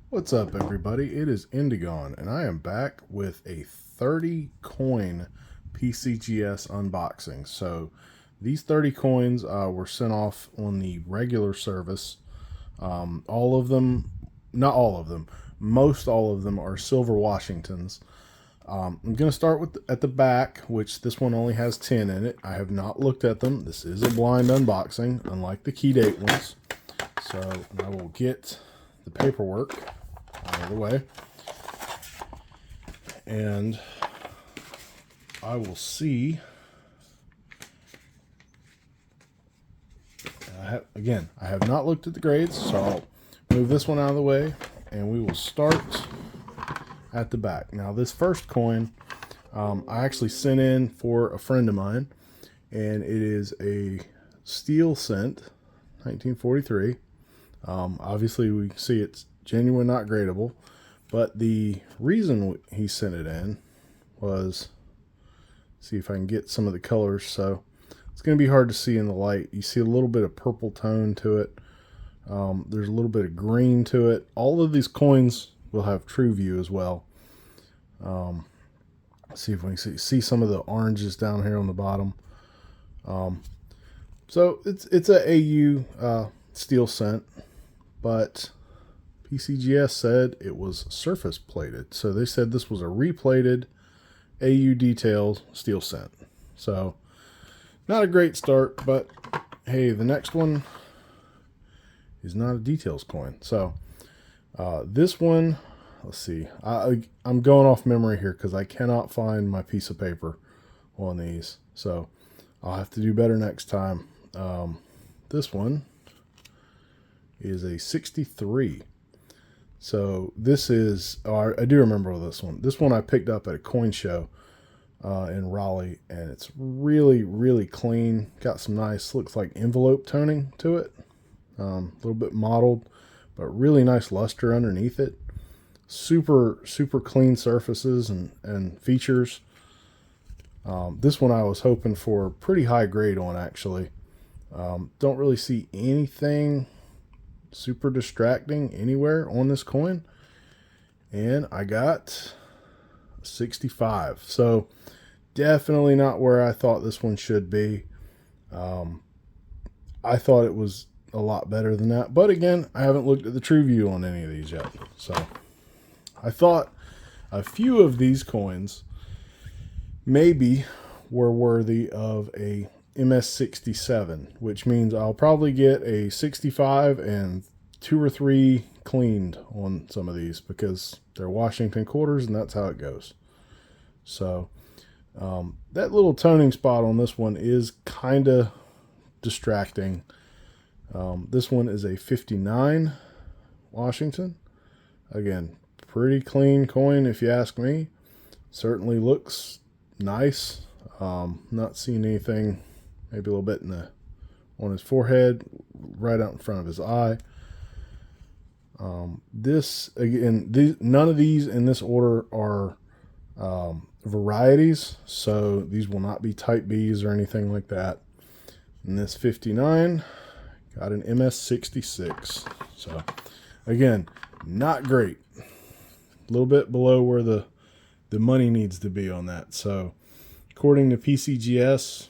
What's up, everybody? It is Indigon, and I am back with a 30 coin PCGS unboxing. So these 30 coins were sent off on the regular service. All of them, not all of them, most all of them are silver Washingtons. I'm going to start with at the back, which this one only has 10 in it. I have not looked at them. This is a blind unboxing, unlike the key date ones. So I will get the paperwork out of the way, and I will see. I have not looked at the grades, so I'll move this one out of the way, and we will start at the back. Now, this first coin, I actually sent in for a friend of mine, and it is a steel cent, 1943. Obviously, we can see it's genuine, not gradable, but the reason he sent it in was, see if I can get some of the colors. So it's going to be hard to see in the light. You see a little bit of purple tone to it. There's a little bit of green to it. All of these coins will have true view as well. Let's see if we can see some of the oranges down here on the bottom. So it's a AU steel cent, but PCGS said it was surface plated. So they said this was a replated AU detailed steel cent. So not a great start, but hey, the next one is not a details coin. So this one, let's see. I'm going off memory here because I cannot find my piece of paper on these. So I'll have to do better next time. This one is a 63. So this is, I do remember this one. This one I picked up at a coin show in Raleigh, and it's really, really clean. Got some nice, looks like envelope toning to it. A little bit mottled, but really nice luster underneath it. Super, super clean surfaces and features. This one I was hoping for pretty high grade on, actually. Don't really see anything super distracting anywhere on this coin, and I got 65. So definitely not where I thought this one should be. I thought it was a lot better than that, but again, I haven't looked at the true view on any of these yet. So I thought a few of these coins maybe were worthy of a MS67, which means I'll probably get a 65 and 2 or 3 cleaned on some of these because they're Washington quarters, and that's how it goes. So that little toning spot on this one is kind of distracting. This one is a 59 Washington. Again, pretty clean coin if you ask me. Certainly looks nice. Not seeing anything, maybe a little bit on his forehead, right out in front of his eye. This again, none of these in this order are varieties, so these will not be type Bs or anything like that. And this 59 got an MS66. So again, not great. A little bit below where the money needs to be on that. So according to PCGS,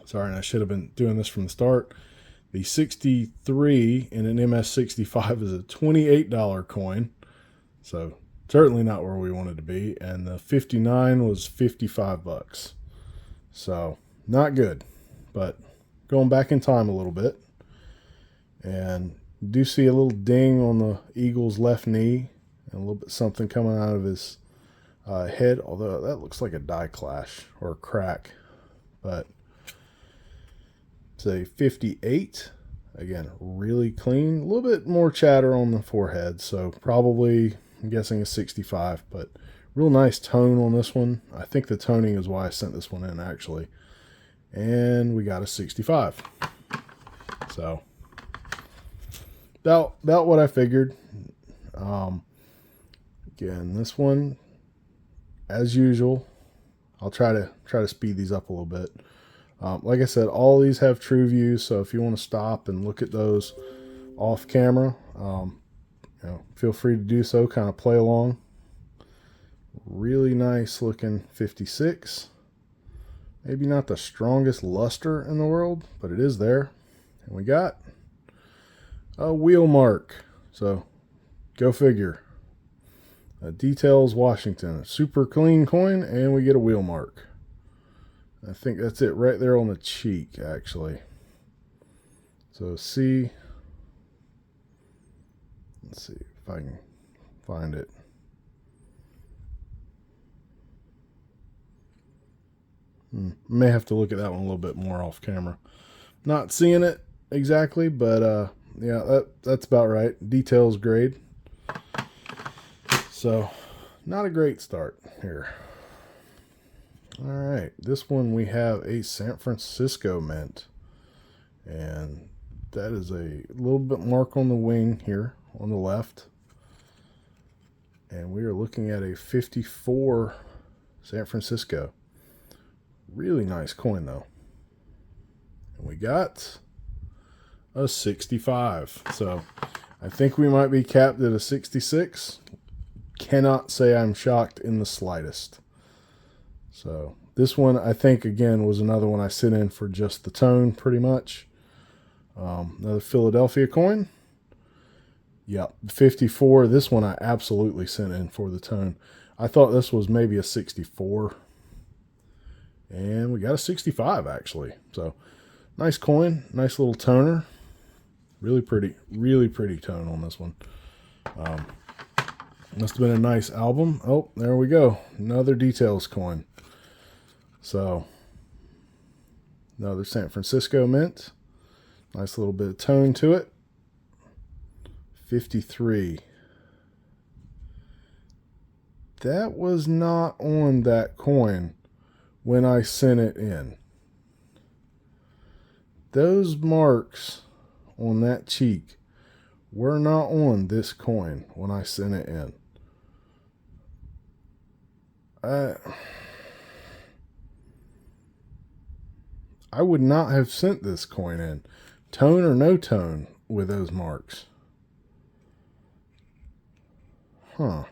sorry, and I should have been doing this from the start, the 63 in an MS65 is a $28 coin. So certainly not where we wanted to be. And the 59 was $55. So not good, but going back in time a little bit. And you do see a little ding on the Eagle's left knee and a little bit something coming out of his head, although that looks like a die clash or a crack. But it's a 58. Again, really clean. A little bit more chatter on the forehead, so probably, I'm guessing, a 65. But real nice tone on this one. I think the toning is why I sent this one in, actually. And we got a 65. So about what I figured. Again, this one, as usual, I'll try to speed these up a little bit. Like I said, all these have true views, so if you want to stop and look at those off camera, feel free to do so, kind of play along. Really nice looking 56. Maybe not the strongest luster in the world, but it is there. And we got a wheel mark. So go figure. Details Washington. A super clean coin, and we get a wheel mark. I think that's it right there on the cheek, actually. So see. Let's see if I can find it. May have to look at that one a little bit more off camera. Not seeing it exactly, but yeah, that's about right. Details grade. So, not a great start here. All right, this one we have a San Francisco mint, and that is a little bit mark on the wing here on the left. And we are looking at a 54 San Francisco. Really nice coin though. And we got a 65. So I think we might be capped at a 66. Cannot say I'm shocked in the slightest. So this one, I think, again, was another one I sent in for just the tone, pretty much. Another Philadelphia coin. Yep, 54. This one I absolutely sent in for the tone. I thought this was maybe a 64. And we got a 65, actually. So nice coin, nice little toner. Really pretty tone on this one. Must have been a nice album. Oh, there we go. Another Details coin. So, another San Francisco mint. Nice little bit of tone to it. 53. That was not on that coin when I sent it in. Those marks on that cheek were not on this coin when I sent it in. I would not have sent this coin in, tone or no tone, with those marks. Huh.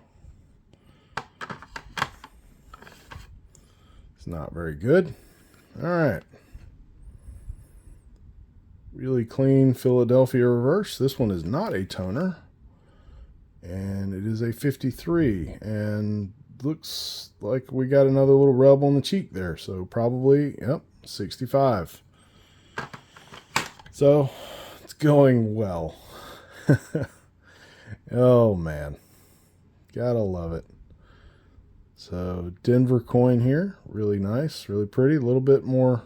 It's not very good. All right. Really clean Philadelphia reverse. This one is not a toner. And it is a 53. And looks like we got another little rub on the cheek there. So probably, yep, 65. So it's going well. Oh, man. Gotta love it. So Denver coin here. Really nice. Really pretty. A little bit more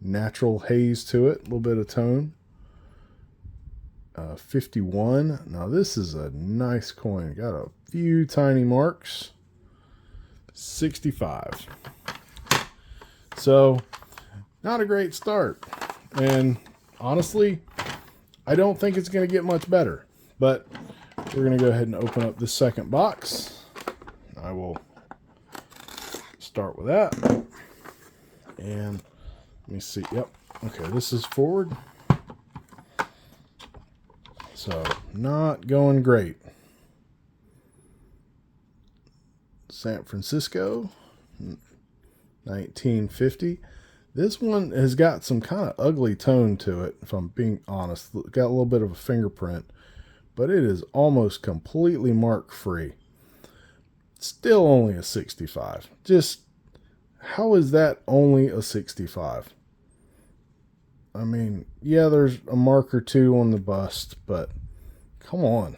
natural haze to it. A little bit of tone. 51. Now this is a nice coin. Got a few tiny marks. 65. So not a great start. And honestly, I don't think it's going to get much better. But we're going to go ahead and open up this second box. I will start with that. And let me see. Yep. Okay, this is forward. So, not going great. San Francisco, 1950. This one has got some kind of ugly tone to it, if I'm being honest. Got a little bit of a fingerprint, but it is almost completely mark free. Still only a 65. Just, how is that only a 65? I mean, yeah, there's a mark or two on the bust, but come on.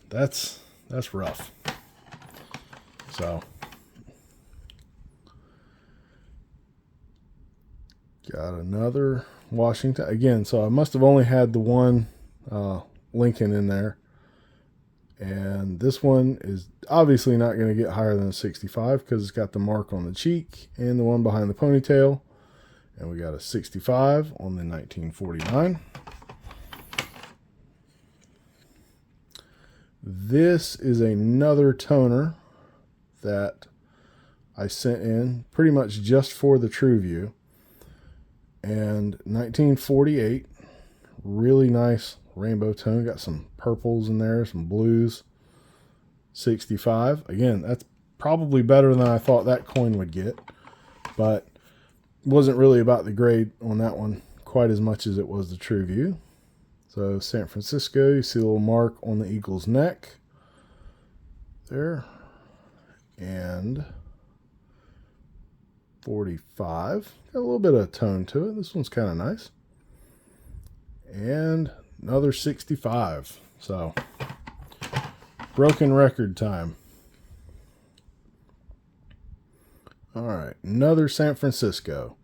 That's rough. So, got another Washington. Again, so I must have only had the one Lincoln in there. And this one is obviously not going to get higher than a 65 because it's got the mark on the cheek and the one behind the ponytail. And we got a 65 on the 1949. This is another toner that I sent in pretty much just for the True View. And 1948, really nice rainbow tone. Got some purples in there, some blues. 65. Again, that's probably better than I thought that coin would get, but wasn't really about the grade on that one quite as much as it was the True View. So San Francisco, you see a little mark on the eagle's neck there. And 45. Got a little bit of tone to it. This one's kind of nice. And another 65. So broken record time. All right, another San Francisco.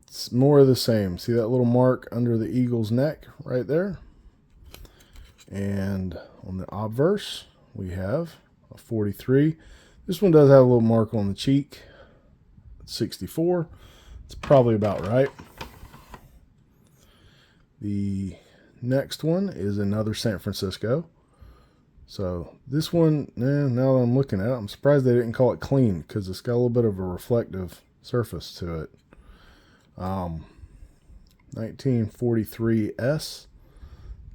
It's more of the same. See that little mark under the eagle's neck right there? And on the obverse, we have a 43. This one does have a little mark on the cheek. 64. It's probably about right. The next one is another San Francisco. So this one, now that I'm looking at it, I'm surprised they didn't call it clean because it's got a little bit of a reflective surface to it. 1943S.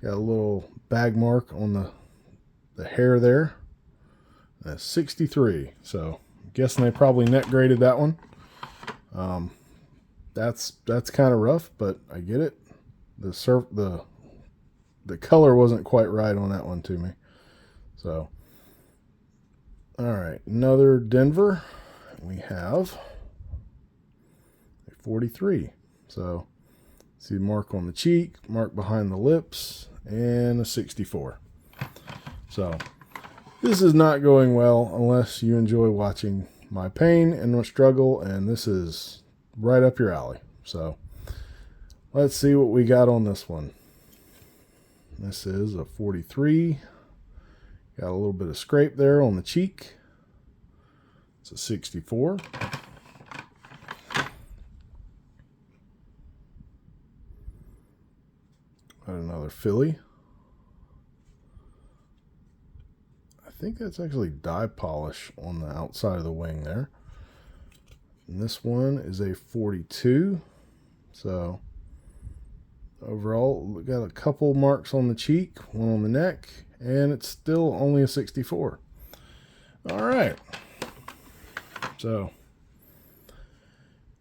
Got a little bag mark on the hair there. That's 63. So I'm guessing they probably net graded that one. That's kind of rough, but I get it. The color wasn't quite right on that one to me. So, all right, another Denver. We have a 43. So, see the mark on the cheek, mark behind the lips, and a 64. So, this is not going well unless you enjoy watching my pain and my struggle, and this is right up your alley. So, let's see what we got on this one. This is a 43. Got a little bit of scrape there on the cheek. It's a 64. Got another Philly. I think that's actually dye polish on the outside of the wing there. And this one is a 42. So overall, we got a couple marks on the cheek, one on the neck, and it's still only a 64. All right. So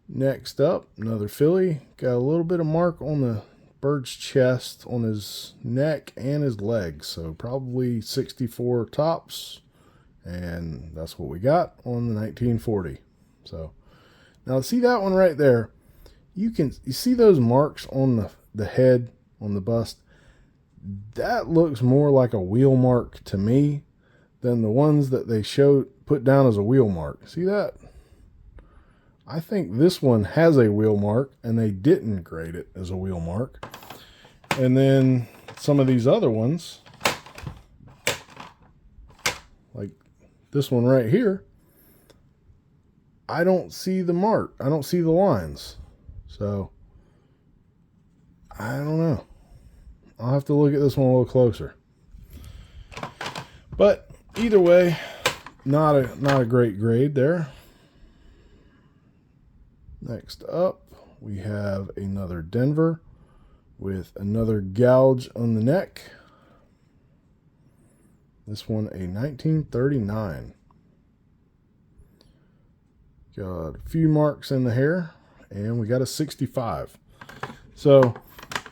next up, another Philly. Got a little bit of mark on the bird's chest, on his neck and his legs. So probably 64 tops. And that's what we got on the 1940. So now see that one right there. You see those marks on the head, on the bust. That looks more like a wheel mark to me than the ones that they put down as a wheel mark. See that? I think this one has a wheel mark and they didn't grade it as a wheel mark. And then some of these other ones, like this one right here, I don't see the mark. I don't see the lines. So I don't know. I'll have to look at this one a little closer. But either way, not a great grade there. Next up, we have another Denver with another gouge on the neck. This one a 1939. Got a few marks in the hair, and we got a 65. So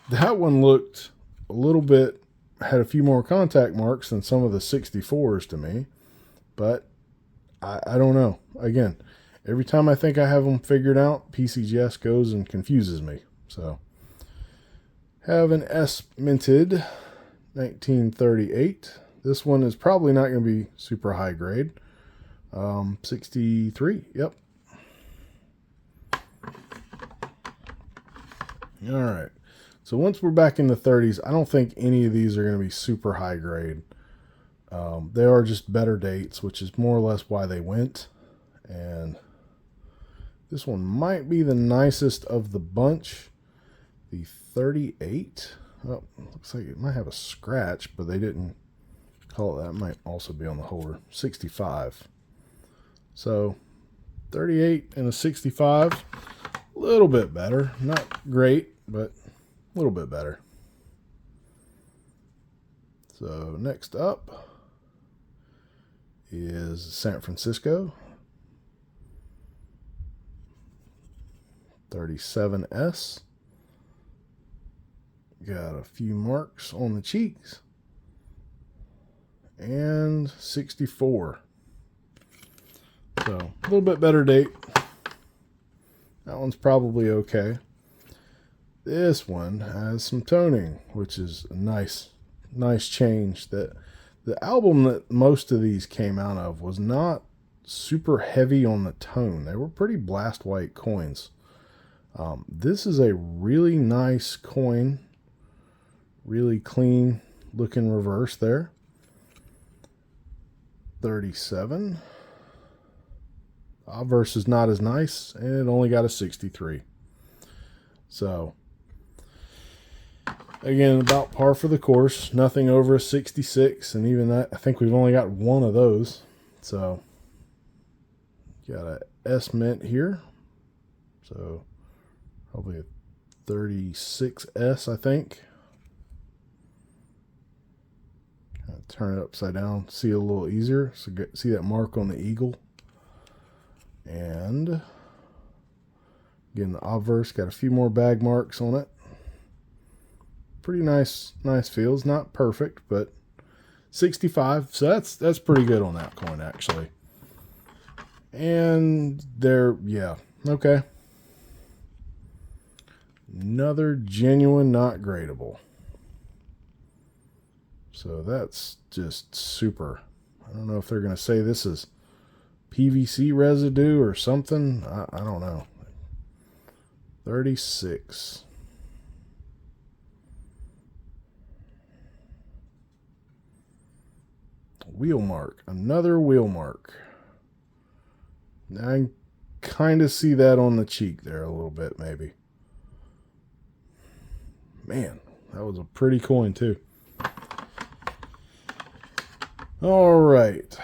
that one looked a little bit, had a few more contact marks than some of the 64s to me, but I don't know. Again, every time I think I have them figured out, PCGS goes and confuses me. So have an S minted 1938. This one is probably not going to be super high grade. 63. Yep. All right. So once we're back in the 30s, I don't think any of these are going to be super high grade. They are just better dates, which is more or less why they went. And this one might be the nicest of the bunch. The 38. Oh, looks like it might have a scratch, but they didn't call it that. It might also be on the holder. 65. So 38 and a 65. A little bit better. Not great, but a little bit better. So next up is San Francisco 37S. Got a few marks on the cheeks. And 64. So a little bit better date. That one's probably okay. This one has some toning, which is a nice change. That the album that most of these came out of was not super heavy on the tone. They were pretty blast white coins. This is a really nice coin. Really clean looking reverse there. 37. Obverse is not as nice, and it only got a 63. So, again, about par for the course. Nothing over a 66, and even that, I think we've only got one of those. So, got a S mint here. So, probably a 36S, I think. Turn it upside down, see it a little easier. So see that mark on the eagle. And again, the obverse got a few more bag marks on it. Pretty nice feels. Not perfect, but 65. So that's pretty good on that coin actually. And there, yeah, okay. Another genuine, not gradable. So that's just super. I don't know if they're going to say this is PVC residue or something. I don't know. 36. Wheel mark. Another wheel mark. I kind of see that on the cheek there a little bit maybe. Man, that was a pretty coin too. All right,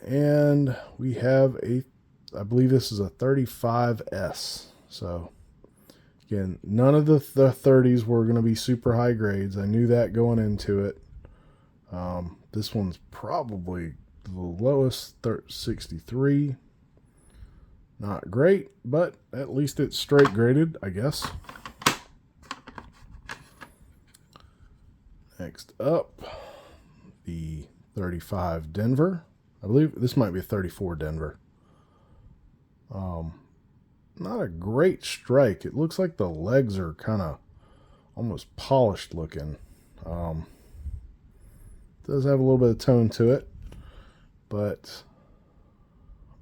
and we have I believe this is a 35S. So again, none of the 30s were going to be super high grades. I knew that going into it. This one's probably the lowest, 63. Not great, but at least it's straight graded, I guess. Next up, the 35 Denver. I believe this might be a 34 Denver. Not a great strike. It looks like the legs are kind of almost polished looking. Does have a little bit of tone to it, but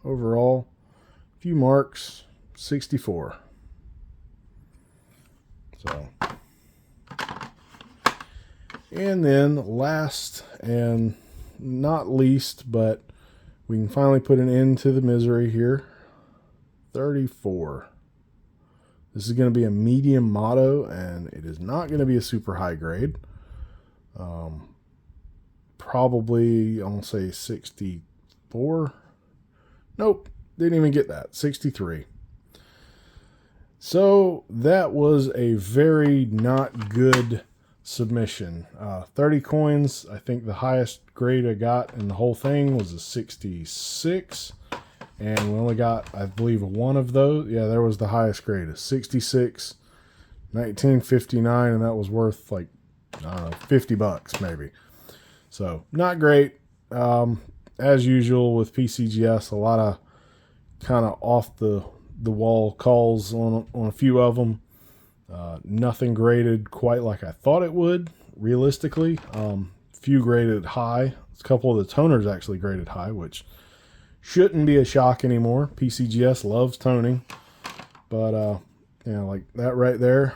overall, a few marks, 64. So, and then last and not least, but we can finally put an end to the misery here. 34. This is going to be a medium motto, and it is not going to be a super high grade. Probably, I'll say 64. Nope, didn't even get that. 63. So that was a very not good submission. 30 coins. I think the highest grade I got in the whole thing was a 66. And we only got, I believe, one of those. Yeah, there was the highest grade, a 66, 1959, and that was worth like, I don't know, $50 maybe. So not great. As usual with PCGS, a lot of kind of off the wall calls on a few of them. Nothing graded quite like I thought it would, realistically. Few graded high. A couple of the toners actually graded high, which shouldn't be a shock anymore. PCGS loves toning. But, you know, like that right there,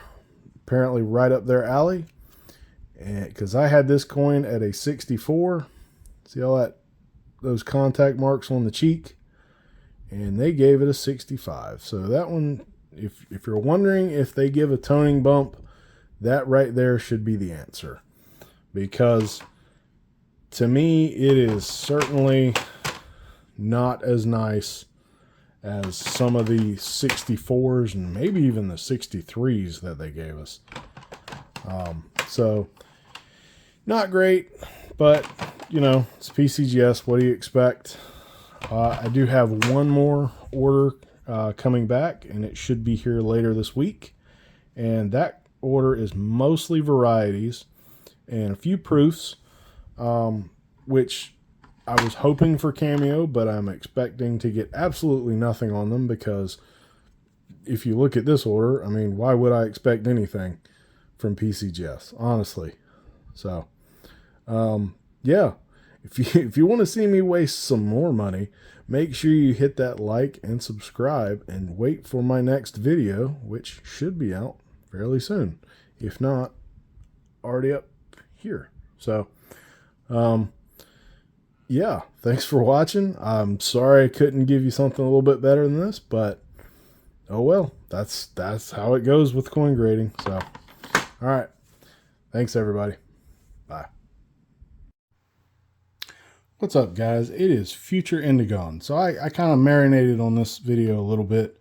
apparently right up their alley. And because I had this coin at a 64. See all those contact marks on the cheek? And they gave it a 65. So that one, if you're wondering if they give a toning bump, that right there should be the answer. Because to me, it is certainly not as nice as some of the 64s and maybe even the 63s that they gave us. So not great, but you know, it's PCGS. What do you expect? I do have one more order coming back, and it should be here later this week. And that order is mostly varieties and a few proofs, which I was hoping for Cameo, but I'm expecting to get absolutely nothing on them, because if you look at this order, I mean, why would I expect anything from PCGS, honestly? So, yeah, if you want to see me waste some more money, make sure you hit that like and subscribe and wait for my next video, which should be out fairly soon. If not, already up here. So, yeah, thanks for watching. I'm sorry I couldn't give you something a little bit better than this, but oh well, that's how it goes with coin grading. So, all right. Thanks, everybody. Bye. What's up, guys? It is Future Indigon. So I kind of marinated on this video a little bit.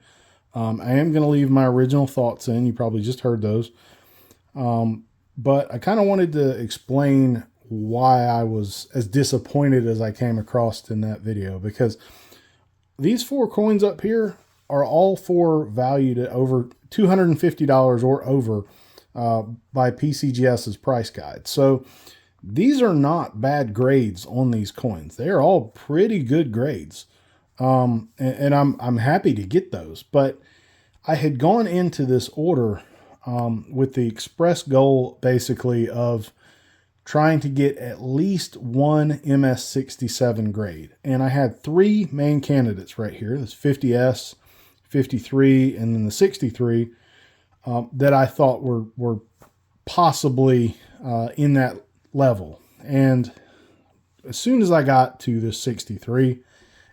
I am going to leave my original thoughts in. You probably just heard those. But I kind of wanted to explain why I was as disappointed as I came across in that video, because these 4 coins up here are all 4 valued at over $250 or over by PCGS's price guide. So these are not bad grades on these coins. They are all pretty good grades. And I'm happy to get those, but I had gone into this order with the express goal basically of trying to get at least one MS67 grade. And I had 3 main candidates right here. This 50S, 53, and then the 63 that I thought were possibly in that level. And as soon as I got to this 63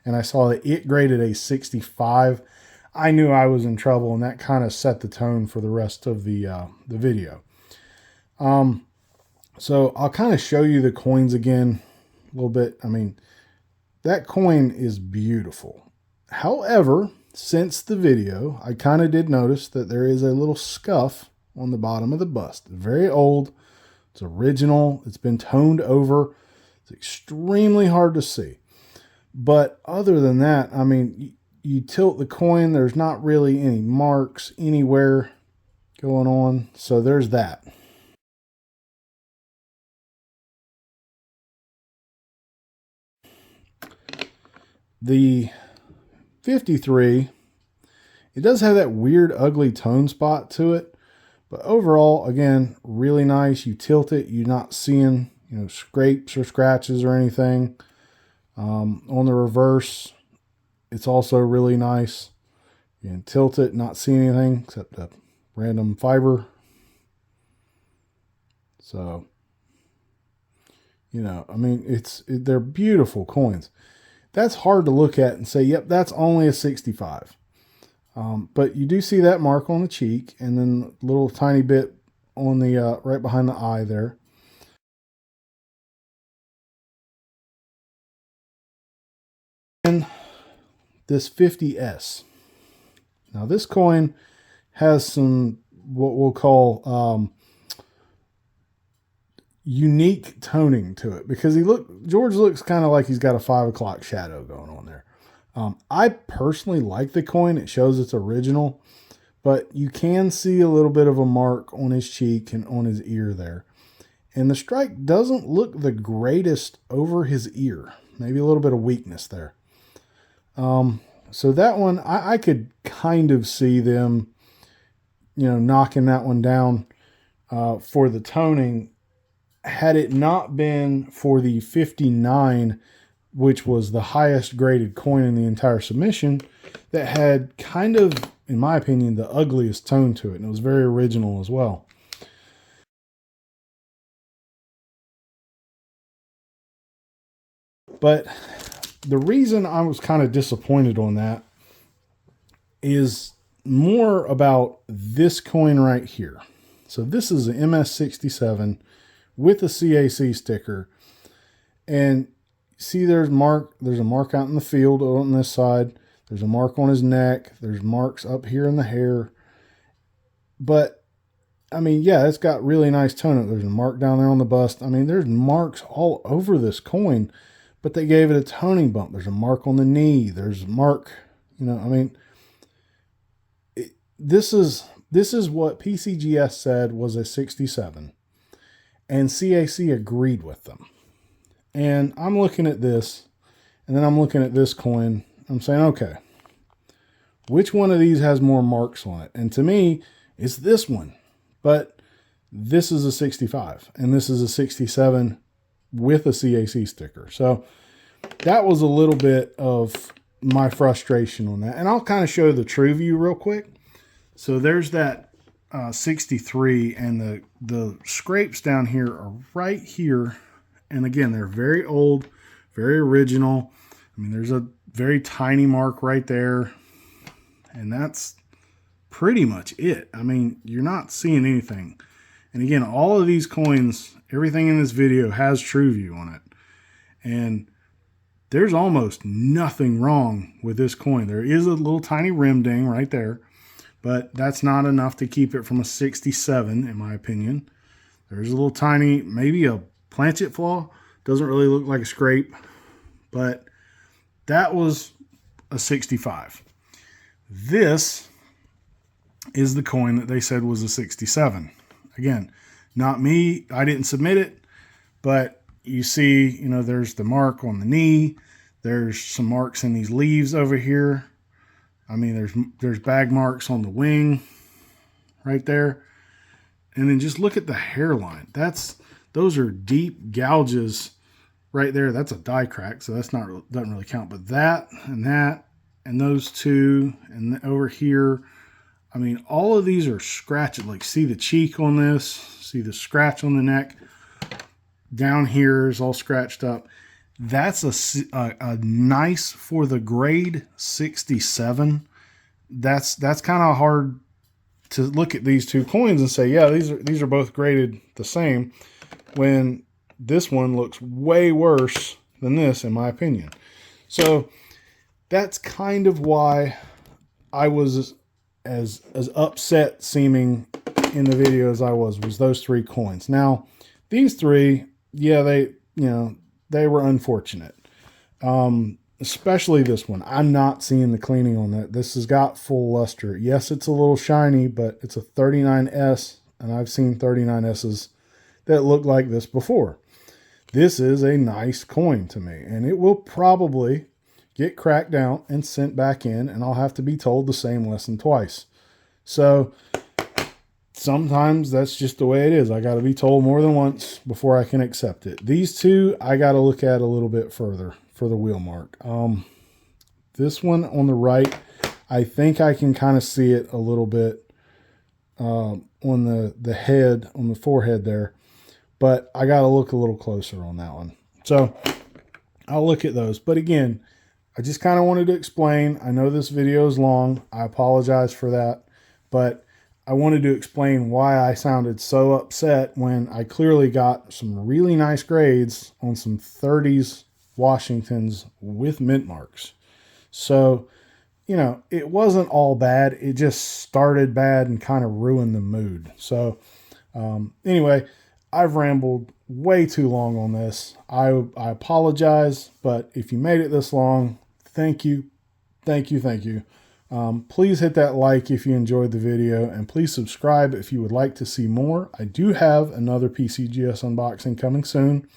and I saw that it graded a 65, I knew I was in trouble, and that kind of set the tone for the rest of the video. So I'll kind of show you the coins again a little bit. I mean, that coin is beautiful. However, since the video, I kind of did notice that there is a little scuff on the bottom of the bust. Very old. It's original. It's been toned over. It's extremely hard to see. But other than that, I mean, you tilt the coin, there's not really any marks anywhere going on. So there's that. The 53, it does have that weird, ugly tone spot to it. But overall, again, really nice. You tilt it, you're not seeing, you know, scrapes or scratches or anything. On the reverse, it's also really nice. You can tilt it, not see anything except a random fiber. So, you know, I mean, they're beautiful coins. That's hard to look at and say, yep, that's only a 65. But you do see that mark on the cheek, and then a little tiny bit on the right behind the eye there. And this 50S. Now this coin has some what we'll call unique toning to it, because George looks kind of like he's got a 5 o'clock shadow going on there. I personally like the coin. It shows it's original, but you can see a little bit of a mark on his cheek and on his ear there. And the strike doesn't look the greatest over his ear. Maybe a little bit of weakness there. So that one, I could kind of see them, you know, knocking that one down for the toning, had it not been for the 59, which was the highest graded coin in the entire submission, that had kind of, in my opinion, the ugliest tone to it. And it was very original as well. But the reason I was kind of disappointed on that is more about this coin right here. So this is an MS67 with a CAC sticker. And see, there's a mark out in the field on this side. There's a mark on his neck. There's marks up here in the hair. But, I mean, yeah, it's got really nice tone. There's a mark down there on the bust. I mean, there's marks all over this coin, but they gave it a toning bump. There's a mark on the knee. There's a mark, I mean, this is what PCGS said was a 67. And CAC agreed with them. And I'm looking at this, and then I'm looking at this coin. I'm saying, okay, which one of these has more marks on it? And to me, it's this one. But this is a 65, and this is a 67 with a CAC sticker. So that was a little bit of my frustration on that. And I'll kind of show the true view real quick. So there's that 63, and the scrapes down here are right here. And again, they're very old, very original. I mean, there's a very tiny mark right there, and that's pretty much it. I mean, you're not seeing anything. And again, all of these coins, everything in this video has true view on it. And there's almost nothing wrong with this coin. There is a little tiny rim ding right there, but that's not enough to keep it from a 67, in my opinion. There's a little tiny, maybe a planchet flaw. Doesn't really look like a scrape, but that was a 65. This is the coin that they said was a 67. Again, not me. I didn't submit it, but you see, there's the mark on the knee. There's some marks in these leaves over here. I mean, there's bag marks on the wing right there. And then just look at the hairline. Those are deep gouges right there. That's a die crack, so doesn't really count. But that and those two and over here, I mean, all of these are scratched. Like, see the cheek on this, see the scratch on the neck. Down here is all scratched up. That's a nice, for the grade 67. That's kind of hard to look at these two coins and say, yeah, these are both graded the same, when this one looks way worse than this, in my opinion. So that's kind of why I was as upset seeming in the video as I was those three coins. Now, these three, yeah, they were unfortunate. Especially this one. I'm not seeing the cleaning on that. This has got full luster. Yes, it's a little shiny, but it's a 39S, and I've seen 39Ss that look like this before. This is a nice coin to me, and it will probably get cracked out and sent back in, and I'll have to be told the same lesson twice. So sometimes that's just the way it is. I got to be told more than once before I can accept it. These two, I got to look at a little bit further for the wheel mark. This one on the right, I think I can kind of see it a little bit on the head, on the forehead there. But I got to look a little closer on that one. So I'll look at those. But again, I just kind of wanted to explain. I know this video is long. I apologize for that. But I wanted to explain why I sounded so upset when I clearly got some really nice grades on some 30s Washingtons with mint marks. So, it wasn't all bad. It just started bad and kind of ruined the mood. So, anyway, I've rambled way too long on this. I apologize, but if you made it this long, thank you. Thank you. Thank you. Please hit that like if you enjoyed the video, and please subscribe if you would like to see more. I do have another PCGS unboxing coming soon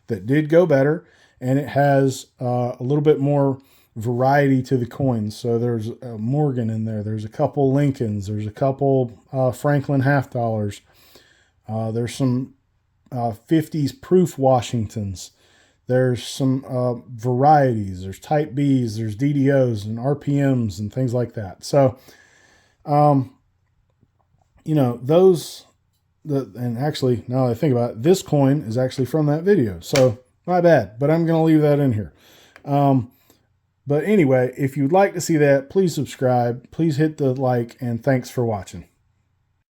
that did go better, and it has a little bit more variety to the coins. So there's a Morgan in there. There's a couple Lincolns. There's a couple Franklin half dollars. There's some 50s proof Washingtons. There's some varieties. There's type Bs. There's DDOs and RPMs and things like that. So, and actually, now that I think about it, this coin is actually from that video. So, my bad, but I'm going to leave that in here. But anyway, if you'd like to see that, please subscribe. Please hit the like, and thanks for watching.